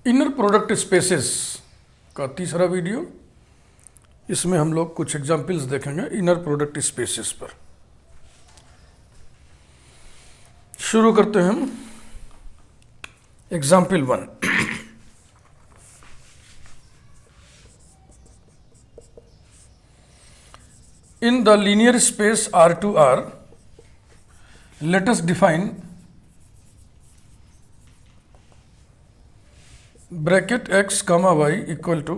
Inner product spaces का तीसरा video. इसमें हम लोग कुछ एग्जाम्पल्स देखेंगे इनर प्रोडक्ट स्पेसेस पर। शुरू करते हैं हम example 1। In the linear space R to R, let us define bracket x comma y equal to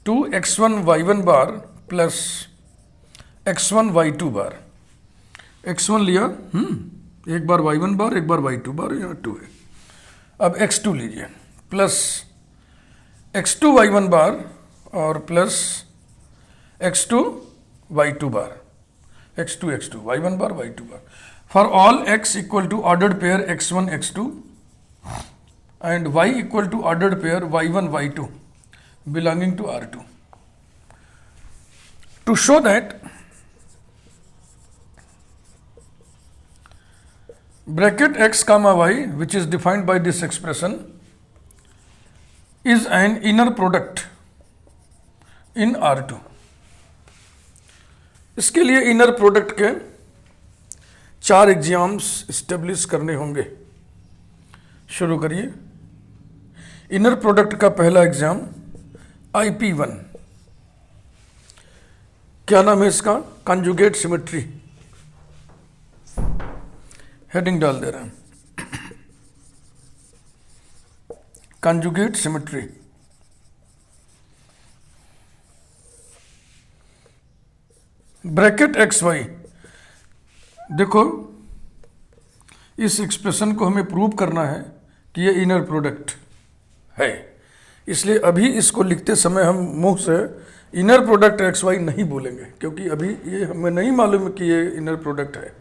2x1 y1 bar plus x1 y2 bar। x1 लिया, एक बार y1 बार, एक बार y2 बार, यहाँ 2 है। अब x2 लीजिए प्लस x2 y1 बार और plus x2 y2 bar, x2 y1 bar y2 bar for all x equal to ordered pair x1 x2 and y equal to ordered pair y1 y2 belonging to R2. To show that bracket x comma y which is defined by this expression is an inner product in R2। इसके लिए inner product के 4 exams establish करने होंगे। शुरू करिए। Inner product का पहला exam IP1। क्या नाम है इसका? Conjugate symmetry. हेडिंग डाल दे रहे हैं, conjugate symmetry. Bracket x y, देखो इस एक्सप्रेशन को हमें प्रूव करना है कि ये इनर प्रोडक्ट है, इसलिए अभी इसको लिखते समय हम मुंह से इनर प्रोडक्ट एक्स वाई नहीं बोलेंगे, क्योंकि अभी ये हमें नहीं मालूम कि ये इनर प्रोडक्ट है।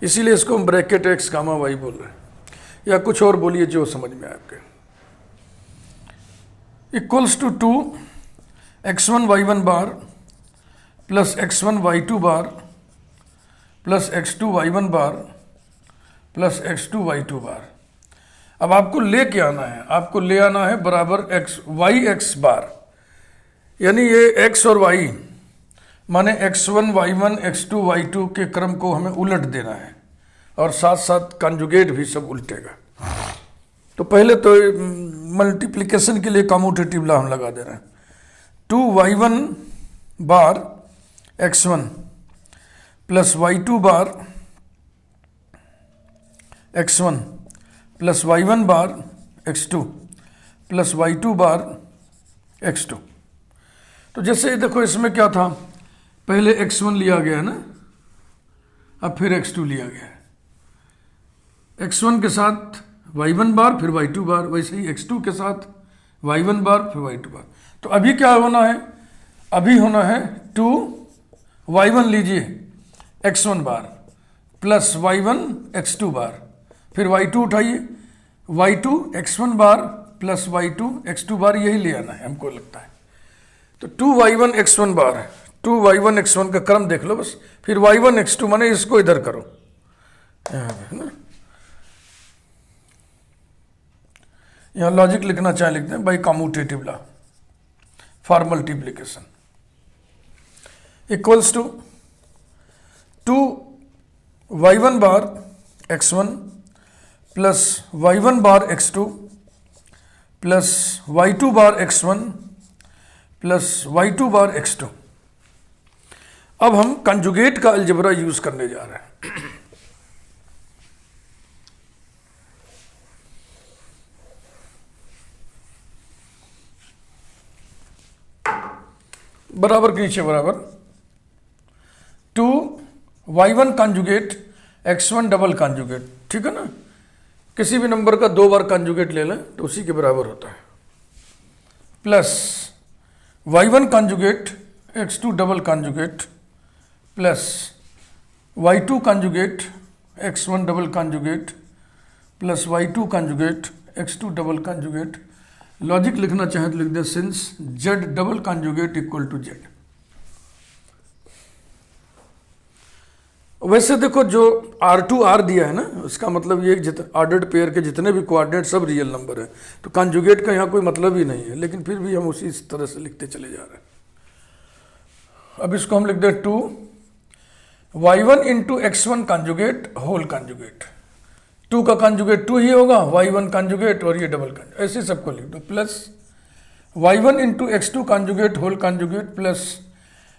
इसीलिए इसको हम ब्रैकेट एक्स कामा वाई बोल रहे हैं, या कुछ और बोलिए जो समझ में आए आपके। Equals to 2x1 y1 bar plus x1 y2 bar plus x2 y1 bar plus x2 y2 bar. अब आपको ले क्या आना है? आपको ले आना है बराबर yx बार, यानी ये x और y माने x1 y1 x2 y2 के क्रम को हमें उलट देना है, और साथ साथ कंजुगेट भी सब उल्टेगा। तो पहले तो मल्टीप्लिकेशन के लिए कम्यूटेटिव लॉ हम लगा दे रहे हैं। 2y1 bar x1 plus y2 bar x1 plus y1 bar x2 plus y2 bar x2। तो जैसे देखो इसमें क्या था, पहले x1 लिया गया है ना, अब फिर x2 लिया गया है। x1 के साथ y1 बार फिर y2 बार, वैसे ही x2 के साथ y1 बार फिर y2 बार। तो अभी क्या होना है? अभी होना है 2y1 लीजिए x1 bar plus y1 x2 बार, फिर y2 उठाइए y2 x1 bar plus y2 x2 बार, यही ले आना है हमको लगता है। तो 2y1 x1 बार, 2y1 x1 का क्रम देख लो बस, फिर y1 x2 माने इसको इधर करो, यहाँ लॉजिक लिखना चाहे लिखते हैं by commutative law for multiplication. Equals to 2y1 bar x1 plus y1 bar x2 plus y2 bar x1 plus y2 bar x2। अब हम कंजुगेट का अलजेब्रा यूज करने जा रहे हैं। बराबर के नीचे बराबर 2y1 conjugate x1 double conjugate, ठीक है ना। किसी भी नंबर का 2 बार कंजुगेट ले लें तो उसी के बराबर होता है, plus y1 conjugate x2 double conjugate plus y2 conjugate x1 double conjugate plus y2 conjugate x2 double conjugate. Logic लिखना चाहे तो लिख दे since z double conjugate equal to z। वैसे देखो जो R2 R दिया है ना, उसका मतलब ये ऑर्डर्ड पेयर के जितने भी कोऑर्डिनेट सब रियल नंबर है, तो कॉन्जुगेट का यहाँ कोई मतलब ही नहीं है, लेकिन फिर भी हम उसी तरह से लिखते चले जा रहे हैं। अब इसको हम लिख दें 2 y1 into x1 conjugate whole conjugate. 2 का कॉन्जुगेट 2 ही होगा, y1 कॉन्जुगेट और ये डबल कॉन्जुगेट, ऐसे सबको लिख दो। Plus y1 into x2 conjugate whole conjugate plus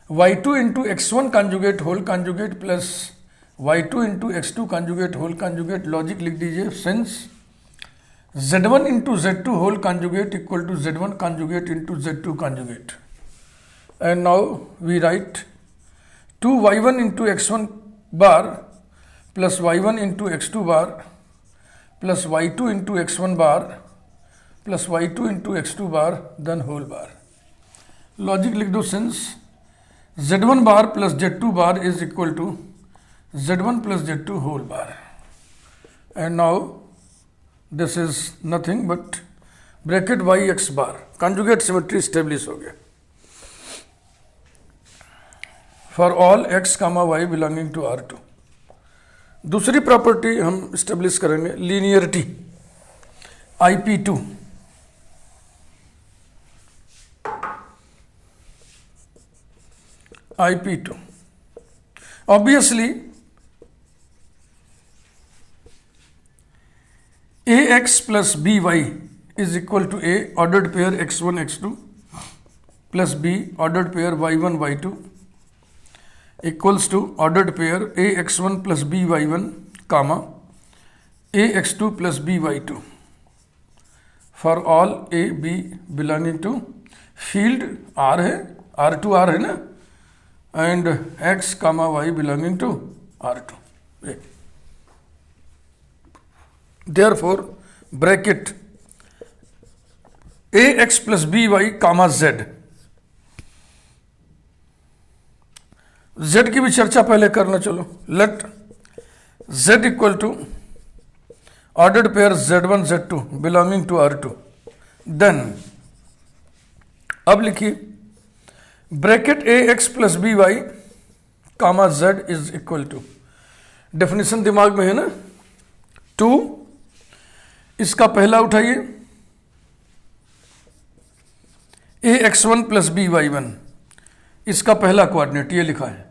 y2 into x1 conjugate whole conjugate plus y2 into x2 conjugate whole conjugate. Logic लिख दीजिए, since z1 into z2 whole conjugate equal to z1 conjugate into z2 conjugate. And now we write 2y1 into x1 bar plus y1 into x2 bar plus y2 into x1 bar plus y2 into x2 bar then whole bar. Logic लिख दो, since z1 bar plus z2 bar is equal to z1 plus z2 whole bar. And now this is nothing but bracket yx bar, conjugate symmetry establish हो गया for all x, y belonging to R2। दूसरी property हम establish करेंगे, linearity IP2। IP2 obviously AX plus BY is equal to A ordered pair X1 X2 plus B ordered pair Y1 Y2 equals to ordered pair AX1 plus BY1 comma AX2 plus BY2 for all A B belonging to field R है, R2 R है ना, and x comma y belonging to R2। Therefore bracket ax plus by comma z। z की भी चर्चा पहले करना, चलो let z equal to ordered pair z1 z2 belonging to R2। Then अब लिखिए bracket A x plus B Y comma Z is equal to, definition दिमाग में है ना, 2 इसका पहला उठाइए A X one plus B Y one, इसका पहला कोऑर्डिनेट ये लिखा है,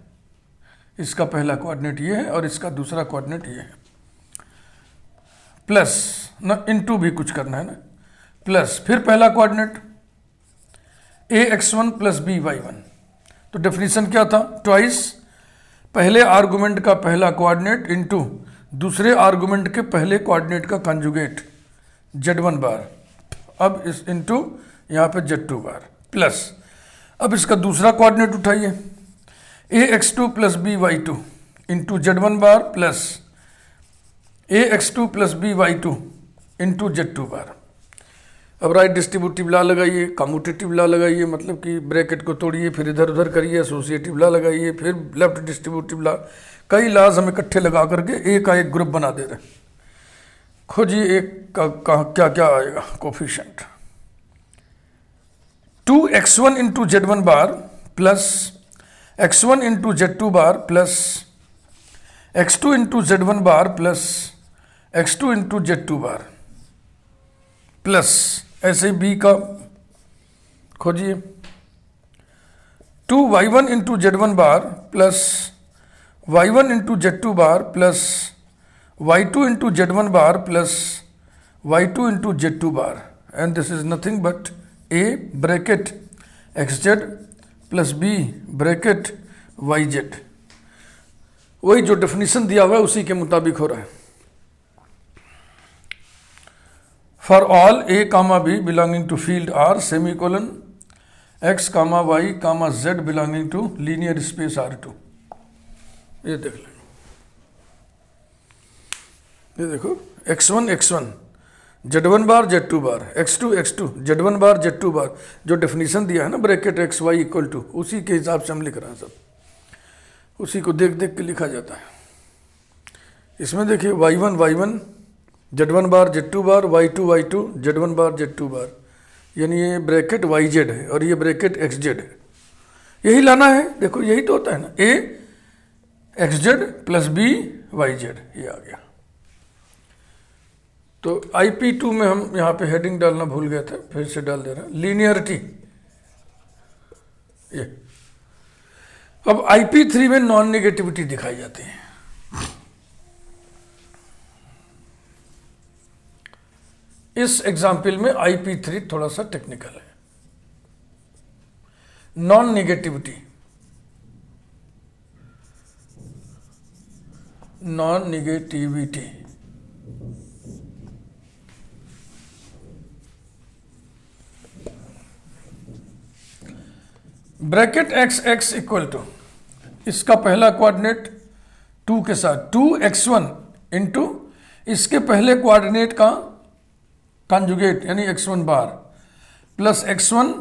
इसका पहला कोऑर्डिनेट ये है और इसका दूसरा कोऑर्डिनेट ये है, प्लस न इनटू भी कुछ करना है ना, प्लस फिर पहला coordinate A X one plus B Y one. तो डेफिनेशन क्या था, ट्वाइस पहले आर्गुमेंट का पहला कोऑर्डिनेट इनटू दूसरे आर्गुमेंट के पहले कोऑर्डिनेट का कंजुगेट z1 बार, अब इस इनटू यहाँ पे z2 बार, प्लस अब इसका दूसरा कोऑर्डिनेट उठाइए A X two plus B Y two into z1 bar plus A X two plus B Y two into z2 bar. अब राइट डिस्ट्रीब्यूटिव लॉ लगाइए, कम्यूटेटिव लॉ लगाइए, मतलब कि ब्रैकेट को तोड़िए फिर इधर उधर करिए, एसोसिएटिव लॉ लगाइए, फिर लेफ्ट डिस्ट्रीब्यूटिव लॉ, कई लॉज हम इकट्ठे लगा करके एक का एक ग्रुप बना दे रहे हैं। खोजिए एक का क्या क्या आएगा coefficient, 2x1 into z1 bar plus x1 into z2 बार plus x2 into z1 bar plus x2 into z2 बार, प्लस ऐसे ही बी का खोजिए 2y1 into z1 bar plus y1 into z2 bar plus y2 into z1 bar plus y2 into z2 bar, and this is nothing but a bracket xz plus b bracket yz। वही जो definition दिया हुआ है उसी के मुताबिक हो रहा है। For all a comma b belonging to field R semi colon x comma y comma z belonging to linear space R2। ये देख लें, ये देखो x1 x1 z1 बार z2 बार x2 x2 z1 बार z2 बार, जो डेफिनेशन दिया है ना bracket x y equal to, उसी के हिसाब से हम लिख रहे हैं, सब उसी को देख देख के लिखा जाता है। इसमें देखिए y1 y1 z1 बार z2 बार y2 y2 z1 बार z2 बार, यानी ये ब्रैकेट yz है और ये ब्रैकेट xz है, यही लाना है। देखो यही तो होता है ना, a x z plus B y z, ये आ गया। तो IP2 में हम यहाँ पे हेडिंग डालना भूल गए थे, फिर से डाल दे रहे हैं, लीनियरिटी। ये अब IP3 में नॉन नेगेटिविटी दिखाई जाती है। इस एग्जाम्पल में IP3 थोड़ा सा टेक्निकल है। Non negativity, non negativity bracket x equal to, इसका पहला कोऑर्डिनेट 2 के साथ 2x1 इंटू इसके पहले कोऑर्डिनेट का कॉन्जुगेट यानी x1 bar plus x1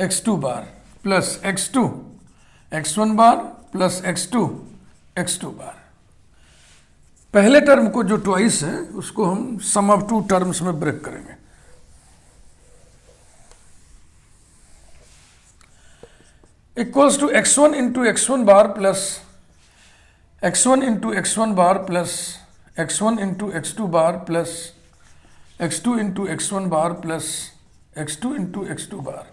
x2 bar plus x2 x1 bar plus x2 x2 bar. पहले टर्म को जो ट्वाइस है उसको हम सम ऑफ टू टर्म्स में ब्रेक करेंगे। Equals to x1 into x1 bar plus x1 into x1 bar plus x1 into x2 bar plus x2 into x1 bar plus x2 into x2 bar.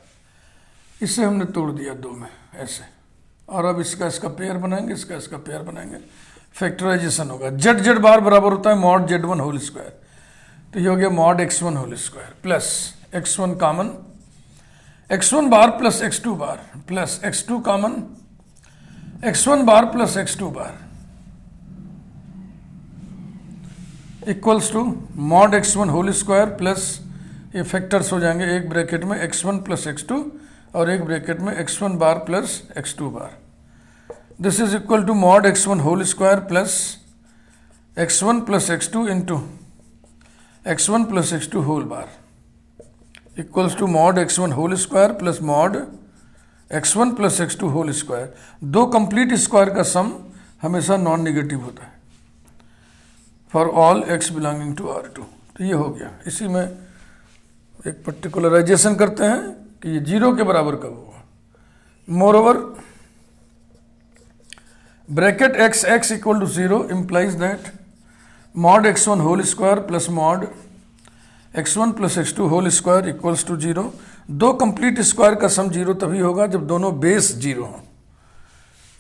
इसे हमने तोड़ दिया दो में ऐसे, और अब इसका पेयर बनाएंगे, इसका पेयर बनाएंगे, फैक्टराइजेशन होगा। जेड जेड बार बराबर होता है मॉड z1 होल स्क्वायर, तो ये हो गया mod x1 whole square plus x1 common x1 bar plus x2 bar plus x2 common x1 bar plus x2 bar equals to mod x1 whole square plus ये factors हो जाएंगे, एक bracket में x1 plus x2 और एक bracket में x1 bar plus x2 bar. This is equal to mod x1 whole square plus x1 plus x2 into x1 plus x2 whole bar equals to mod x1 whole square plus mod x1 plus x2 whole square. दो complete square का sum हमेशा non negative होता है for all x belonging to R2। तो ये हो गया। इसी में एक पर्टिकुलराइजेशन करते हैं कि ये जीरो के बराबर कब होगा। Moreover bracket x equal to 0 implies that mod x1 whole square plus mod x1 plus x2 whole square equals to 0। दो कंप्लीट स्क्वायर का सम जीरो तभी होगा जब दोनों बेस जीरो हों,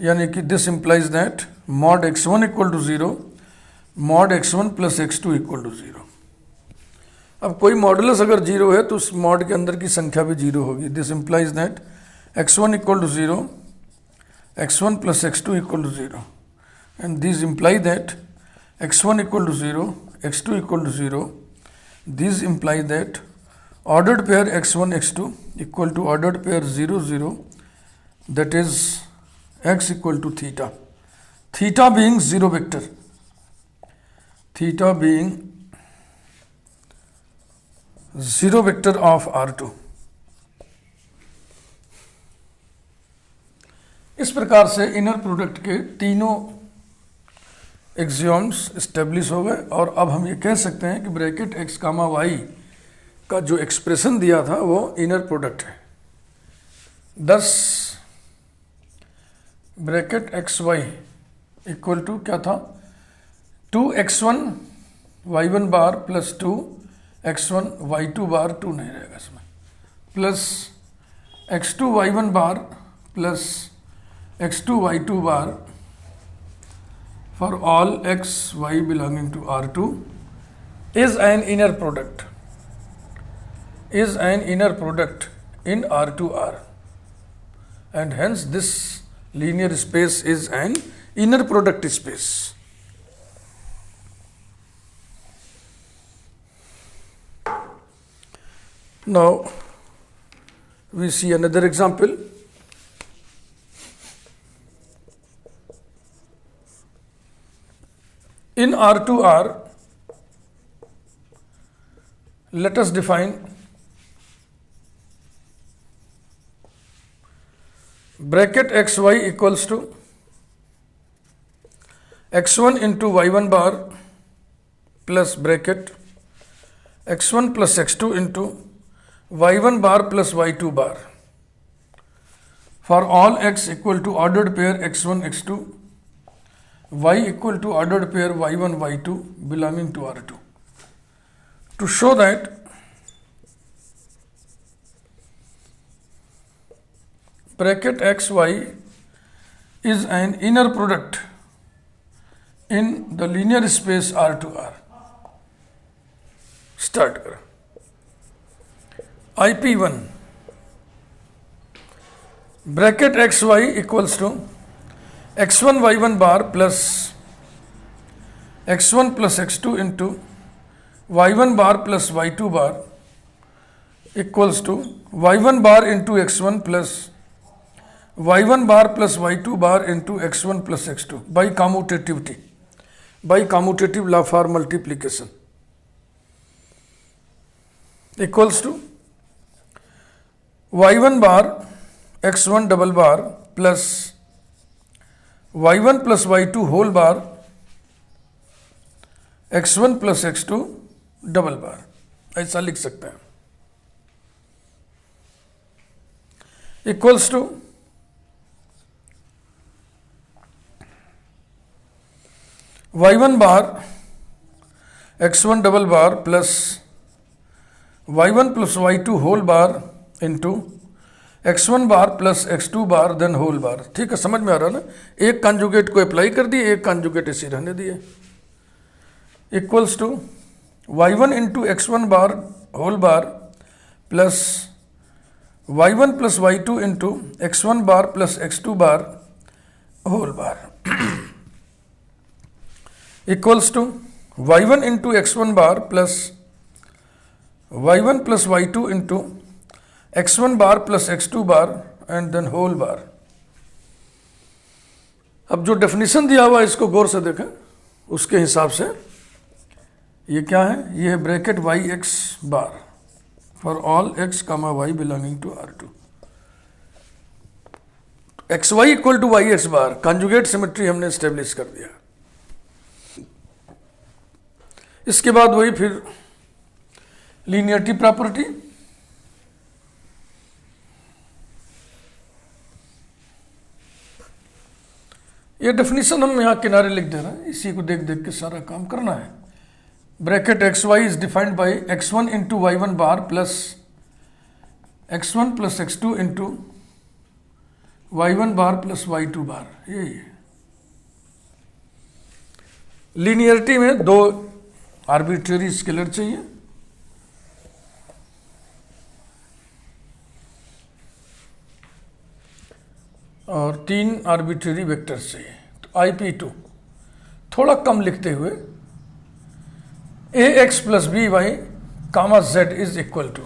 यानी कि this implies that mod x1 equal to 0 mod x1 plus x2 equal to 0। अब कोई मॉडुलस अगर जीरो है तो उस मॉड के अंदर की संख्या भी जीरो होगी। This implies that x1 equal to 0 x1 plus x2 equal to 0 and this imply that x1 equal to 0 x2 equal to 0। These imply that ordered pair x1 x2 equal to ordered pair 0 0, that is x equal to theta, theta being zero vector, theta being zero vector of R2। इस प्रकार से inner product के तीनों एक्सियोम्स establish हो गए और अब हम ये कह सकते हैं कि ब्रैकेट x कामा वाई का जो एक्सप्रेशन दिया था वो इनर प्रोडक्ट है। This bracket x y equal to क्या था, 2x1 y1 bar plus 2x1 y2 बार, 2 नहीं रहेगा इसमें, plus x2 y1 bar plus x2 y2 bar for all x y belonging to R2 is an inner product, is an inner product in R2R, and hence this linear space is an inner product space. Now we see another example. In R2R, let us define bracket xy equals to x1 into y1 bar plus bracket x1 plus x2 into y1 bar plus y2 bar for all x equal to ordered pair x1 x2 y equal to ordered pair y1 y2 belonging to R2. To show that bracket xy is an inner product in the linear space R to R. Start करें. IP1 bracket xy equals to x1 y1 bar plus x1 plus x2 into y1 bar plus y2 bar equals to y1 bar into x1 plus y1 bar plus y2 bar into x1 plus x2 by commutativity, by commutative law for multiplication, equals to y1 bar x1 double bar plus y1 plus y2 whole bar x1 plus x2 double bar. ऐसा लिख सकते हैं. Equals to y1 bar x1 double bar plus y1 plus y2 whole bar into x1 bar plus x2 bar then whole bar. ठीक है, समझ में आ रहा ना. एक कॉन्जुगेट को अप्लाई कर दिए, एक कॉन्जुगेट ऐसे रहने दिए. Equals to y1 into x1 bar whole bar plus y1 plus y2 into x1 bar plus x2 bar whole bar equals to y1 into x1 bar plus y1 plus y2 into x1 bar plus x2 bar and then whole bar. अब जो definition दिया हुआ है इसको गौर से देखें. उसके हिसाब से ये क्या है, ये है bracket y x bar for all x comma y belonging to R2. X y equal to Y x bar, conjugate symmetry हमने स्टेब्लिश कर दिया. इसके बाद वही फिर लीनियरिटी प्रॉपर्टी. ये डेफिनेशन हम यहाँ किनारे लिख दे रहे हैं, इसी को देख देख के सारा काम करना है. Bracket x y is defined by x1 into y1 bar plus x1 plus x2 into y1 bar plus y2 bar. यही है. लीनियरिटी में दो आर्बिट्रेरी स्केलर चाहिए और 3 आर्बिट्रेरी वेक्टर्स चाहिए. तो IP2 थोड़ा कम लिखते हुए ax plus B Y comma z is equal to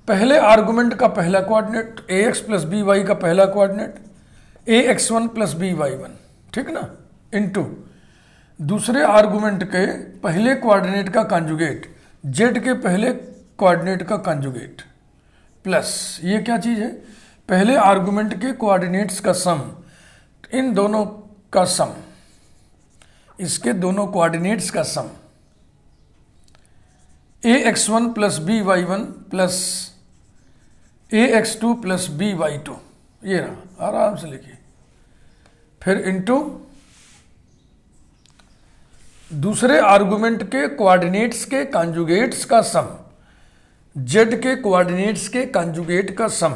पहले आर्गुमेंट का पहला coordinate ax plus B y का पहला coordinate ax1 plus B Y one, ठीक ना, इनटू दूसरे आर्गुमेंट के पहले कोऑर्डिनेट का कॉन्जुगेट z के पहले कोऑर्डिनेट का कॉन्जुगेट प्लस ये क्या चीज है, पहले आर्गुमेंट के कोऑर्डिनेट्स का सम, इन दोनों का सम, इसके दोनों कोऑर्डिनेट्स का sum ax1 plus B Y one plus ax2 plus B Y two. ये रहा, आराम से लिखिए. फिर इनटू दूसरे आर्गुमेंट के कोऑर्डिनेट्स के कॉन्जुगेट्स का सम, z के कोऑर्डिनेट्स के कॉन्जुगेट का sum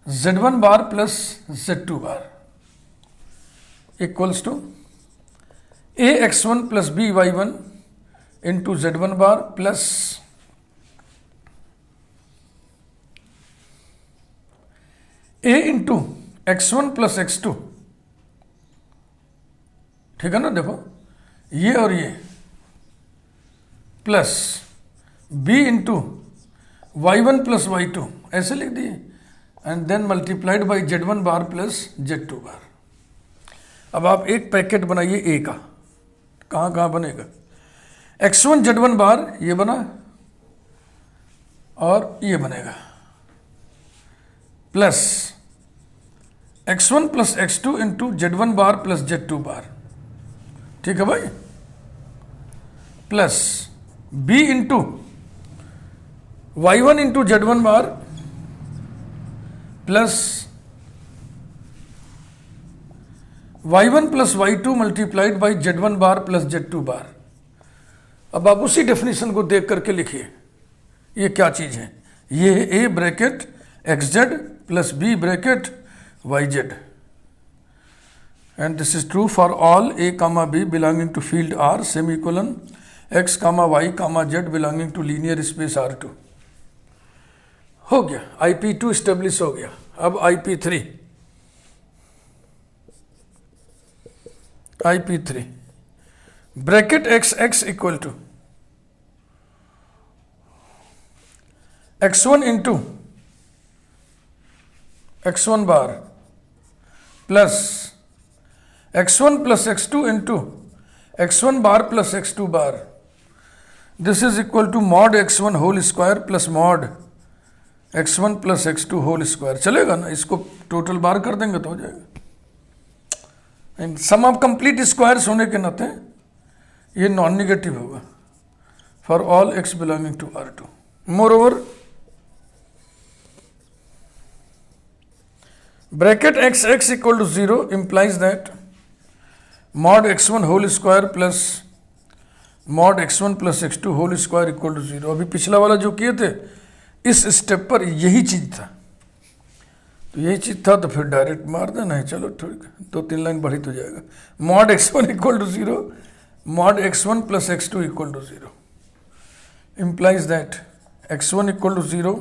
z1 bar plus z2 bar equals to ax1 plus B Y one into z1 bar plus a into x1 plus x2. ठीक है ना, देखो ये और ये plus b into y1 plus y2 ऐसे लिख दिए and then multiplied by z1 bar plus z2 bar. अब आप एक पैकेट बनाइए a का, कहाँ कहाँ बनेगा, x1 z1 बार ये बना और ये बनेगा plus x1 plus x2 into z1 bar plus z2 बार. ठीक है भाई, plus b into y1 into z1 bar plus y1 plus y2 multiplied by z1 bar plus z2 bar. अब आप उसी डेफिनेशन को देख करके लिखिए, ये क्या चीज है। ये है a bracket xz plus b bracket yz, and this is true for all a comma b belonging to field R semicolon x comma y comma z belonging to linear space R2। हो गया, IP2 establish हो गया। अब IP3 bracket x equal to x1 into x1 bar plus x1 plus x2 into x1 bar plus x2 bar, this is equal to mod x1 whole square plus mod x1 plus x2 whole square. चलेगा ना, इसको total बार कर देंगे तो हो जाएगा। सम of complete squares होने के नाते ये नॉन निगेटिव होगा for all x belonging to R2। Moreover bracket x equal to 0 implies that mod x1 whole square plus mod x1 plus x2 whole square equal to 0। अभी पिछला वाला जो किए थे इस स्टेप पर यही चीज था, तो यही चीज था, तो फिर डायरेक्ट मार देना है। चलो ठीक है, 2-3 लाइन बढ़ी तो जाएगा। Mod x1 equal to 0 mod x1 plus x2 equal to 0 implies that x1 equal to 0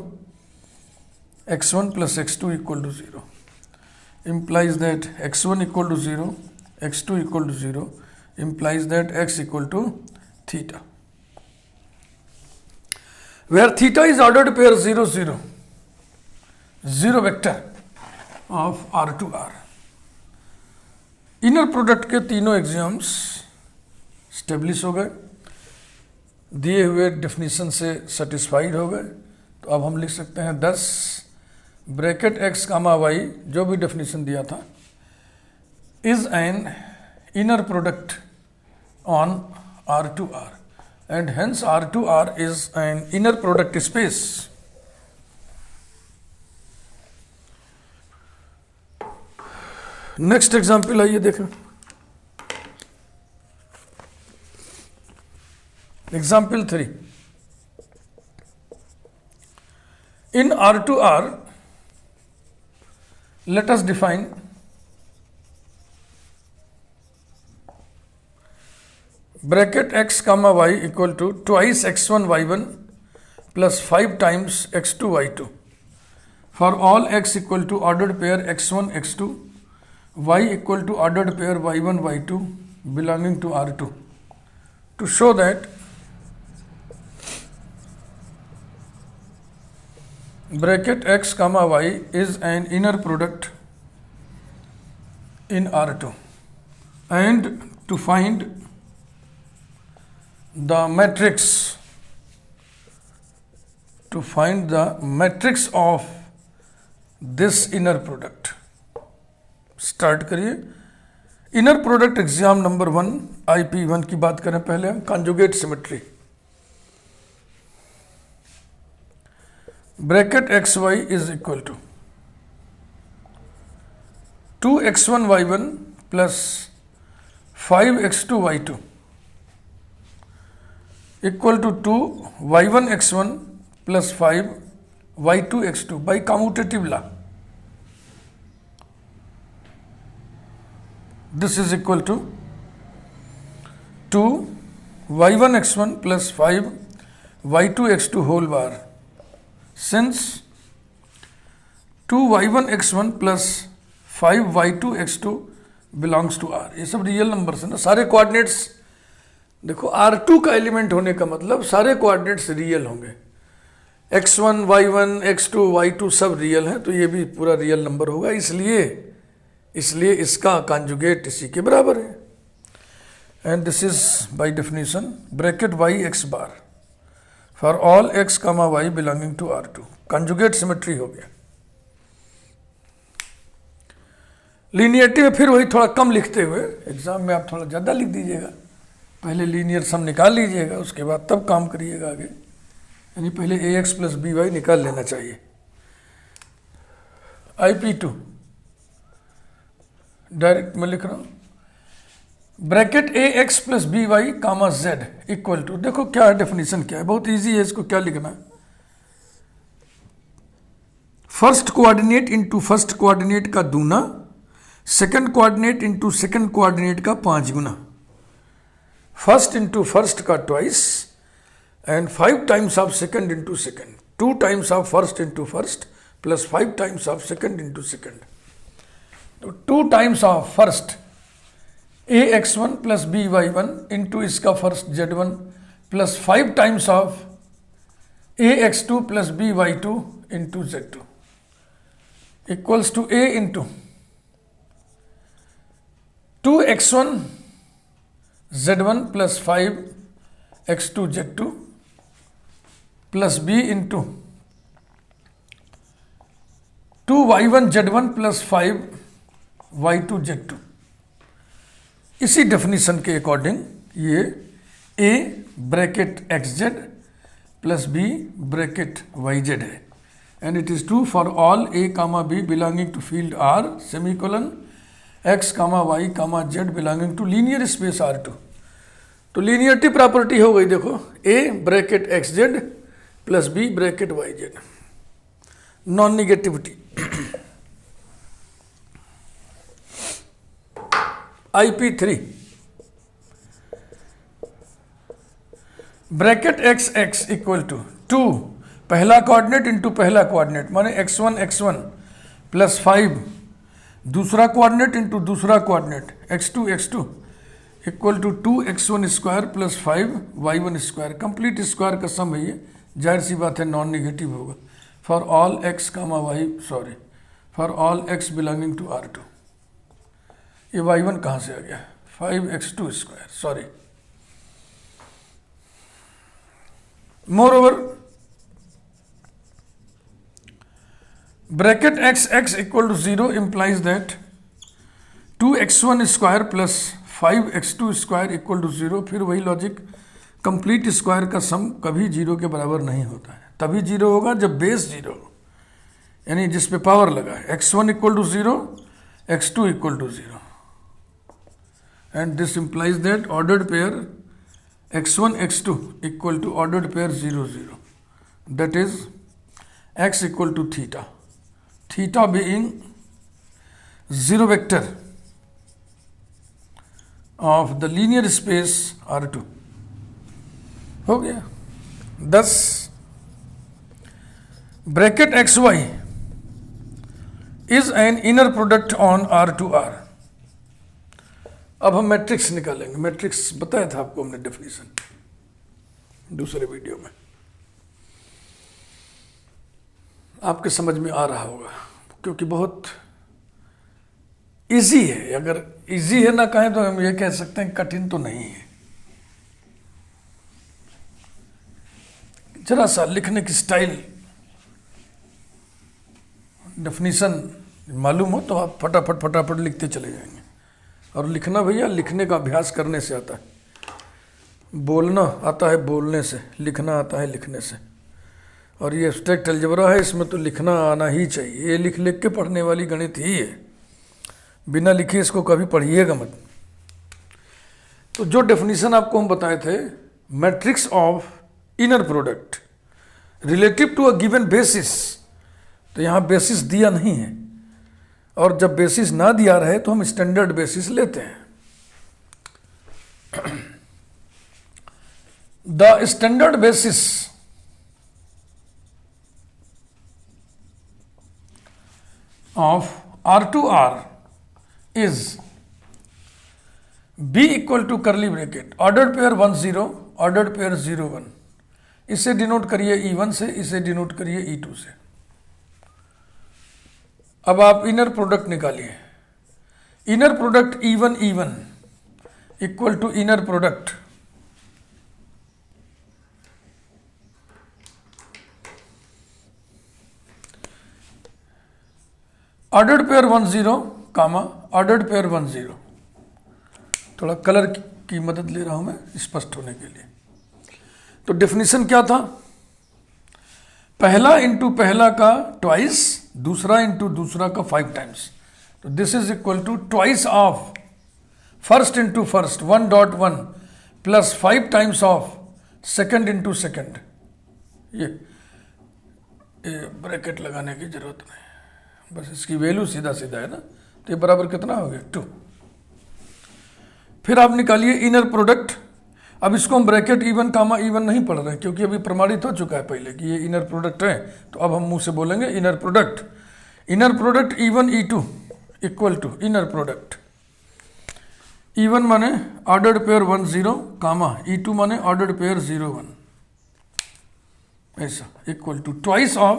x1 plus x2 equal to 0 implies that x1 equal to 0 x2 equal to 0 implies that x equal to theta, where theta is ordered pair 0 0 0 vector of R to R। Inner product के तीनों exams establish हो गए, दिए हुए definition से satisfied हो गए। तो अब हम लिख सकते हैं 10 ब्रैकेट x कामा y जो भी डेफिनेशन दिया था is an inner product on R to R and hence R to R is an inner product space. Next example आइए देखें। Example 3, in R to R let us define bracket x comma y equal to twice x1 y1 plus 5 times x2 y2 for all x equal to ordered pair x1 x2 y equal to ordered pair y1 y2 belonging to R2 to show that bracket x comma y is an inner product in R2 and to find the matrix of this inner product। Start करिए। Inner product exam number 1 IP1 की बात करें पहले हम, conjugate symmetry. Bracket xy is equal to 2x1 y1 plus 5x2 y2 equal to 2y1 x1 plus 5y2 x2 by commutative law. This is equal to 2y1 x1 plus 5y2 x2 whole bar since 2y1 x1 plus 5y2 x2 belongs to R। ये सब real numbers है ना, सारे coordinates देखो R2 का element होने का मतलब सारे कोऑर्डिनेट्स रियल होंगे। x1 y1 x2 y2 सब रियल हैं, तो ये भी पूरा रियल नंबर होगा, इसलिए इसका कॉन्जुगेट इसी के बराबर है। And this is by definition bracket y x bar for all x comma y belonging to R2। Conjugate symmetry हो गया। लीनियरिटी में फिर वही थोड़ा कम लिखते हुए एग्जाम में आप थोड़ा ज़्यादा लिख दीजिएगा, पहले लीनियर सम निकाल लीजिएगा, उसके बाद तब काम करिएगा आगे, यानी पहले ax प्लस by निकाल लेना चाहिए। IP2 डायरेक्ट मैं लिख रहा हूँ bracket A x plus B Y comma z equal to, देखो क्या है डेफिनेशन, क्या है, बहुत इजी है, इसको क्या लिखना है, first coordinate into first coordinate का दूना, second coordinate into second coordinate का 5 गुना, फर्स्ट इंटू फर्स्ट का twice, and 5 times of second into second, 2 times of first into first plus 5 times of second into second. तो 2 times of first A X one plus B Y one into इसका फर्स्ट Z one plus 5 times of A X two plus B Y two into z two equals to a into 2x1 z1 plus 5x2 z2 plus b into 2y1 z1 plus 5y2 z2। इसी definition के according ये a bracket xz plus b bracket yz है, and it is true for all a comma b belonging to field R semicolon x comma y comma z belonging to linear space R2। तो linearity property हो गई, देखो a bracket xz plus b bracket yz, non negativity. IP3 bracket x x equal to 2 पहला coordinate into पहला coordinate माने x1 plus 5, दूसरा coordinate into दूसरा coordinate x2 equal to 2x1 square plus 5y1 square. Complete square का sum है ये, जाहिर सी बात है नॉन निगेटिव होगा। For all x comma y, sorry for all x belonging to R2। ये y1 कहाँ से आ गया, 5x2 square, sorry. Moreover bracket x x equal to 0 implies that 2x1 square plus 5x2 square equal to 0। फिर वही logic, complete square का सम कभी 0 के बराबर नहीं होता है, तभी 0 होगा जब बेस 0 हो, यानी जिस पे पावर लगा है। x1 equal to 0, x2 equal to 0, and this implies that ordered pair x1 x2 equal to ordered pair 0 0, that is x equal to theta, theta being 0 vector of the linear space R2। हो गया। thus bracket xy is an inner product on R2R। अब हम matrix निकालेंगे, matrix बताया था आपको हमने definition दूसरे वीडियो में, आपके समझ में आ रहा होगा, क्योंकि बहुत इजी है। अगर इजी है ना कहें तो हम ये कह सकते हैं कठिन तो नहीं है। जरा सा लिखने की स्टाइल, डेफिनेशन मालूम हो तो आप फटाफट फटाफट लिखते चले जाएंगे। और लिखना भैया लिखने का अभ्यास करने से आता है, बोलना आता है बोलने से, लिखना आता है लिखने से। और ये एब्स्ट्रैक्ट अलजेब्रा है, इसमें तो लिखना आना ही चाहिए। ये लिख लिख के पढ़ने वाली गणित ही है, बिना लिखे इसको कभी पढ़िएगा मत। तो जो डेफिनेशन आपको हम बताए थे, matrix of inner product relative to a given basis, तो यहाँ बेसिस दिया नहीं है, और जब बेसिस ना दिया रहे तो हम स्टैंडर्ड बेसिस लेते हैं। The standard basis of R2R is B equal to curly bracket ordered pair 1 0, ordered pair 0 1। इसे डिनोट करिए E1 से, इसे डिनोट करिए E2 से। अब आप इनर प्रोडक्ट निकालिए। Inner product E1 equal to inner product ordered pair 1 0 comma ordered pair 1 0। थोड़ा कलर की मदद ले रहा हूं मैं स्पष्ट होने के लिए। तो डेफिनेशन क्या था, पहला इंटू पहला का ट्वाइस, दूसरा इंटू दूसरा का 5 टाइम्स। तो this is equal to twice of first into first 1.1 plus 5 times of second into second, ये ब्रैकेट लगाने की जरूरत नहीं, बस इसकी वैल्यू सीधा सीधा है ना, तो ये बराबर कितना हो गया 2। फिर आप निकालिए इनर प्रोडक्ट। अब इसको हम ब्रैकेट इवन कामा इवन नहीं पढ़ रहे हैं क्योंकि अभी प्रमाणित हो चुका है पहले कि ये इनर प्रोडक्ट है, तो अब हम मुंह से बोलेंगे inner product. Inner product E1 E2 equal to inner product E1 माने ऑर्डर्ड पेयर 1 0 कामा E2 माने ऑर्डर्ड पेयर 0 1, ऐसा equal to twice of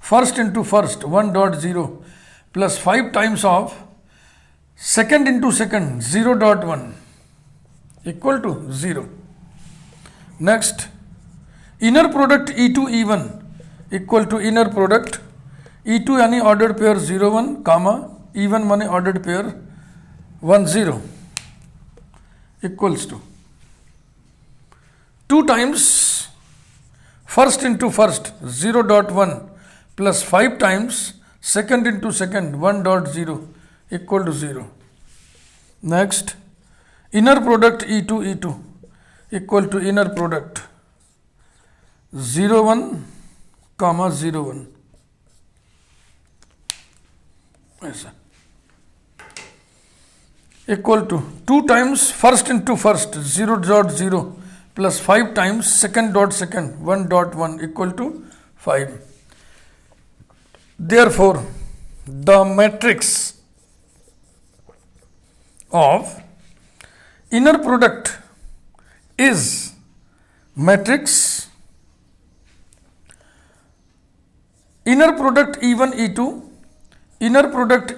first into first 1.0 plus 5 times of second into second 0.1 equal to 0। Next inner product E2 E1 equal to inner product E2 यानी ordered pair 0 1 comma E1 माने ordered pair 1 0 equals to 2 times first into first 0.1 plus 5 times second into second 1.0 equal to 0। Next inner product E2 E2 equal to inner product 0 1 comma 0 1, ऐसा equal to 2 times first into first 0.0 plus 5 times second dot second 1.1 equal to 5। Therefore the matrix of inner product is matrix inner product E1 E2 inner product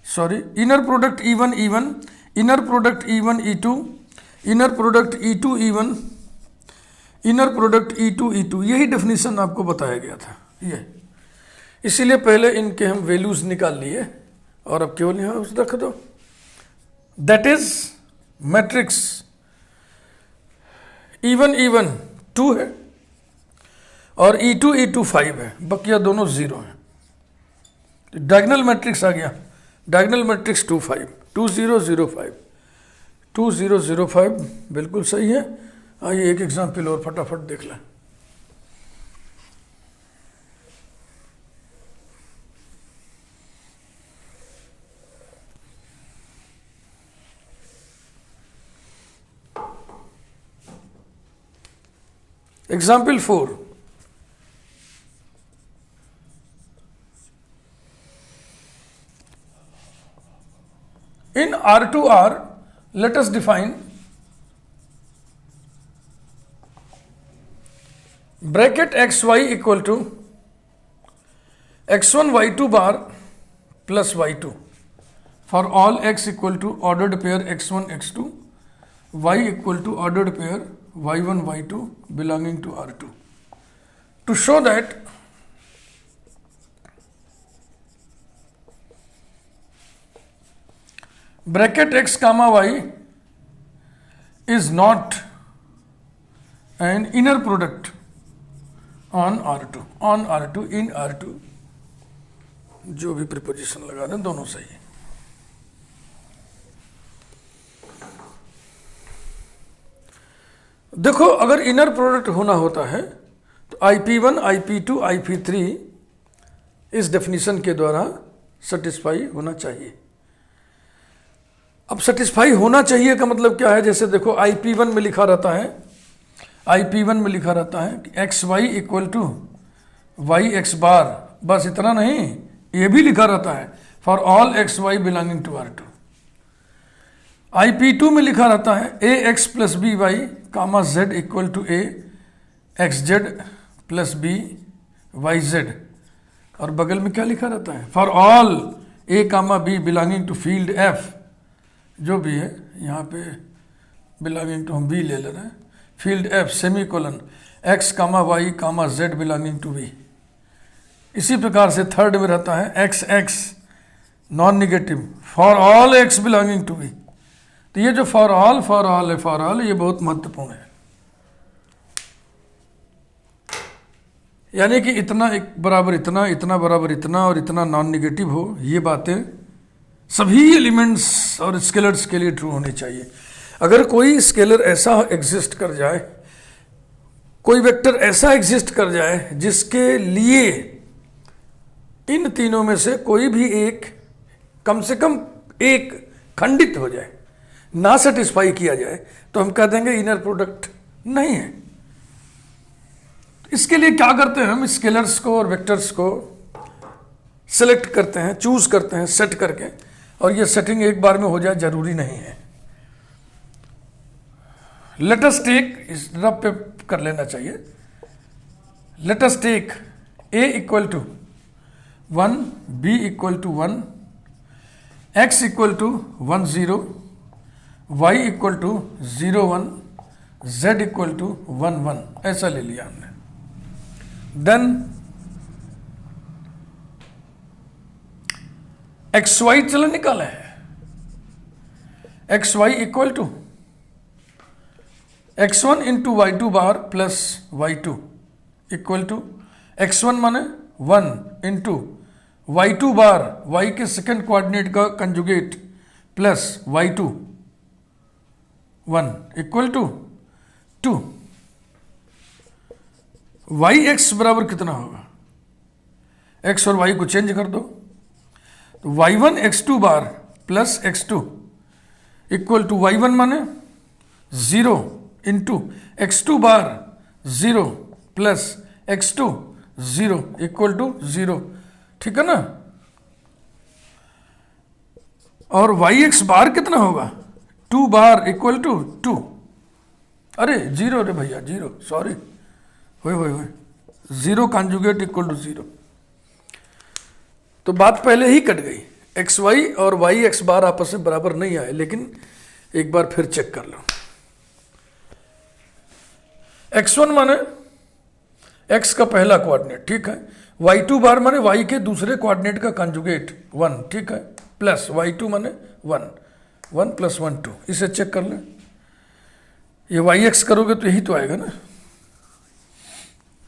E1 E1 inner product E1 E2 inner product E2 E1 inner product E2 E2, यही definition आपको बताया गया था ये, इसीलिए पहले इनके हम वैल्यूज निकाल लिए और अब केवल यहाँ रख दो। That is matrix E1 E1 2 है और E2 E2 5 है, बकिया दोनों 0 है। डायगोनल मैट्रिक्स आ गया, डायगोनल मैट्रिक्स 2 5 2 0 0 5 2 0 0 5 बिल्कुल सही है। आइए एक एग्जाम्पल और फटाफट देख लें। Example 4. In R2R, let us define bracket xy equal to x1 y2 bar plus y2 for all x equal to ordered pair x1 x2, y equal to ordered pair y1 y2 belonging to R2. To show that bracket x comma y is not an inner product on R2 in R2, जो भी preposition लगा दें दोनों सही है। देखो अगर inner product होना होता है तो IP1 IP2 IP3 इस डेफिनेशन के द्वारा सेटिस्फाई होना चाहिए। अब सेटिस्फाई होना चाहिए का मतलब क्या है, जैसे देखो IP1 में लिखा रहता है, IP1 में लिखा रहता है कि XY equal to Y x bar, बस इतना नहीं, ये भी लिखा रहता है for all XY belonging to R2। IP2 में लिखा रहता है AX plus B Y comma Z equal to A XZ plus B YZ, और बगल में क्या लिखा रहता है for all A comma B belonging to field F, जो भी है यहाँ पे बिलोंगिंग टू हम B ले रहे हैं, field F semi colon X comma Y comma Z belonging to B। इसी प्रकार से थर्ड में रहता है XX non negative for all X belonging to B। तो ये जो फॉर ऑल है ये बहुत महत्वपूर्ण है, यानी कि इतना एक बराबर इतना, इतना बराबर इतना और इतना नॉन निगेटिव हो, ये बातें सभी एलिमेंट्स और स्केलर्स के लिए ट्रू होनी चाहिए। अगर कोई स्केलर ऐसा एग्जिस्ट कर जाए, कोई वेक्टर ऐसा एग्जिस्ट कर जाए जिसके लिए इन तीनों में से कोई भी एक, कम से कम एक खंडित हो जाए, ना सेटिस्फाई किया जाए, तो हम कह देंगे इनर प्रोडक्ट नहीं है। इसके लिए क्या करते हैं, हम स्केलर्स को और वेक्टर्स को सेलेक्ट करते हैं, चूज करते हैं सेट करके, और ये सेटिंग एक बार में हो जाए जरूरी नहीं है। लेट अस टेक, इस रब पे कर लेना चाहिए। Let us take a equal to 1, b equal to 1, x equal to 1 0, y equal to 0 1, z equal to 1 1, ऐसा ले लिया हमने। देन एक्स वाई चलो निकाले हैं। X y equal to x1 into y two bar plus y two equal to x1 माने 1 into y two bar, y के second coordinate का conjugate, plus y two 1 equal to 2। Y x बराबर कितना होगा, x और y को change कर दो, तो y1 x2 bar plus x2 equal to y1 माने 0 into x2 bar 0 plus x2 0 equal to 0, ठीक है ना। और yx बार कितना होगा, 2 बार इक्वल टू 2, अरे 0 रे भैया 0, सॉरी, होए 0 कॉन्जुगेट इक्वल टू 0। तो बात पहले ही कट गई, एक्स वाई और वाई एक्स बार आपस में बराबर नहीं आए, लेकिन एक बार फिर चेक कर लो। x1 माने x का पहला कोऑर्डिनेट, ठीक है, y2 बार माने y के दूसरे कोऑर्डिनेट का कंजुगेट 1, ठीक है, प्लस y2 माने 1, 1 प्लस 1 2, इसे चेक कर लें। ये yx करोगे तो यही तो आएगा ना,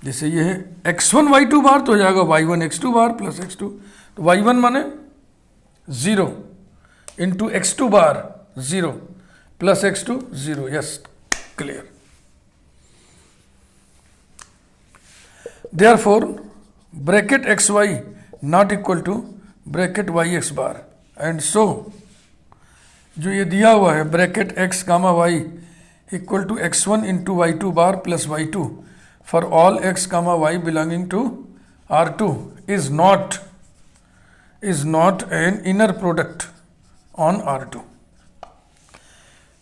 जैसे ये है x1 y2 बार तो हो जाएगा y1 x2 bar plus x2, तो y1 माने 0 into x2 bar 0 plus x2 0, yes clear. Therefore, bracket x y not equal to bracket y x bar, and so जो ये दिया हुआ है bracket x comma y equal to x1 into y two bar plus y two for all x comma y belonging to R2 is not an inner product on R2।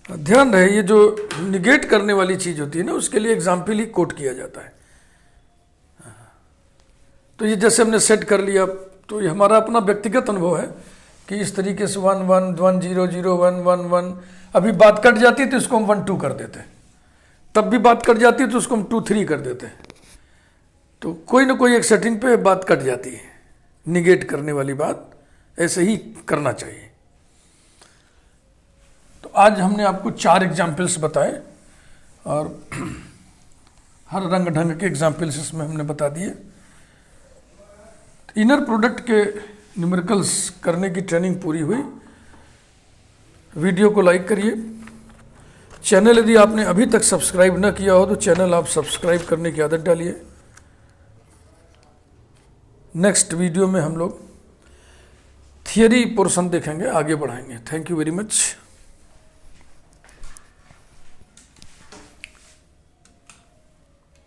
ध्यान रहे, ये जो negate करने वाली चीज होती है ना, उसके लिए एग्जाम्पल ही कोट किया जाता है। तो ये जैसे हमने सेट कर लिया, तो ये हमारा अपना व्यक्तिगत अनुभव है कि इस तरीके से 1 1 1 0 0 1 1 1, अभी बात कट जाती है तो इसको हम 1 2 कर देते हैं, तब भी बात कट जाती है तो उसको हम 2 3 कर देते हैं। तो कोई ना कोई एक सेटिंग पे बात कट जाती है, निगेट करने वाली बात ऐसे ही करना चाहिए। तो आज हमने आपको 4 एग्जाम्पल्स बताए, और हर रंग ढंग के एग्जाम्पल्स इसमें हमने बता दिए। इनर प्रोडक्ट के न्यूमेरिकल्स करने की ट्रेनिंग पूरी हुई। वीडियो को लाइक करिए, चैनल यदि आपने अभी तक सब्सक्राइब न किया हो तो चैनल आप सब्सक्राइब करने की आदत डालिए। नेक्स्ट वीडियो में हम लोग थियरी पोर्शन देखेंगे, आगे बढ़ाएंगे। Thank you very much.